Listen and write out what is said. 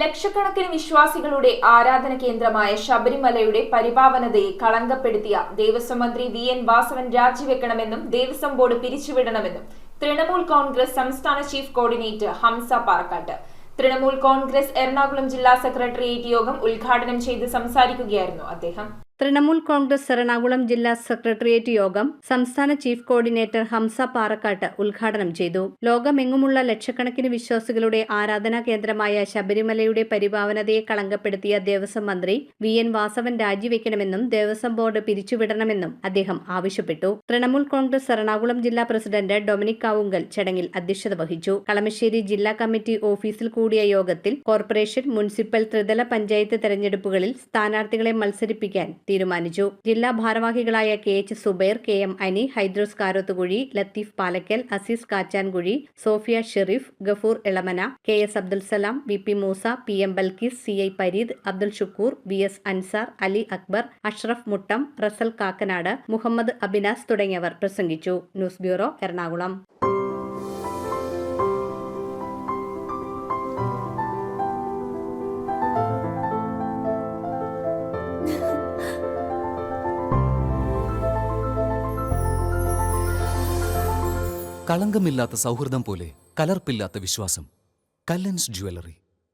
ലക്ഷക്കണക്കിന് വിശ്വാസികളുടെ ആരാധന കേന്ദ്രമായ ശബരിമലയുടെ പരിപാവനതയെ കളങ്കപ്പെടുത്തിയ ദേവസ്വം മന്ത്രി വി.എൻ. വാസവൻ രാജിവെക്കണമെന്നും ദേവസ്വം ബോർഡ് പിരിച്ചുവിടണമെന്നും തൃണമൂൽ കോൺഗ്രസ് സംസ്ഥാന ചീഫ് കോർഡിനേറ്റർ ഹംസ പാറക്കാട്ട്. തൃണമൂൽ കോൺഗ്രസ് എറണാകുളം ജില്ലാ സെക്രട്ടേറിയറ്റ് യോഗം ഉദ്ഘാടനം ചെയ്ത് സംസാരിക്കുകയായിരുന്നു അദ്ദേഹം. തൃണമൂൽ കോൺഗ്രസ് എറണാകുളം ജില്ലാ സെക്രട്ടേറിയറ്റ് യോഗം സംസ്ഥാന ചീഫ് കോർഡിനേറ്റർ ഹംസ പാറക്കാട്ട് ഉദ്ഘാടനം ചെയ്തു. ലോകമെങ്ങുമുള്ള ലക്ഷക്കണക്കിന് വിശ്വാസികളുടെ ആരാധനാ കേന്ദ്രമായ ശബരിമലയുടെ പരിപാവനതയെ കളങ്കപ്പെടുത്തിയ ദേവസ്വം മന്ത്രി വി.എൻ. വാസവൻ രാജിവെക്കണമെന്നും ദേവസ്വം ബോർഡ് പിരിച്ചുവിടണമെന്നും അദ്ദേഹം ആവശ്യപ്പെട്ടു. തൃണമൂൽ കോൺഗ്രസ് എറണാകുളം ജില്ലാ പ്രസിഡന്റ് ഡൊമിനിക് കാവുങ്കൽ ചടങ്ങിൽ അധ്യക്ഷത വഹിച്ചു. കളമശ്ശേരി ജില്ലാ കമ്മിറ്റി ഓഫീസിൽ കൂടിയ യോഗത്തിൽ കോർപ്പറേഷൻ, മുനിസിപ്പൽ, ത്രിതല പഞ്ചായത്ത് തെരഞ്ഞെടുപ്പുകളിൽ സ്ഥാനാർത്ഥികളെ മത്സരിപ്പിക്കാൻ തീരുമാനിച്ചു. ജില്ലാ ഭാരവാഹികളായ KH. Subair, KM. Ani, Hydros Karothukuzhi, Latheef Palakkal, Azeez Kachankuzhi, Sofia Shareef, Gafoor Elamana, KS. Abdul Salam, VP. Moosa, PM. Balkees, CI. Pareed, Abdul Shukoor, VS. Ansar, Ali Akbar, Ashraf Muttam, Rasal Kakkanad, Muhammad Abinas തുടങ്ങിയവർ പ്രസംഗിച്ചു. News bureau, Ernakulam. കളങ്കമില്ലാത്ത സൗഹൃദം പോലെ കലർപ്പില്ലാത്ത വിശ്വാസം. കല്ലൻസ് ജ്വല്ലറി.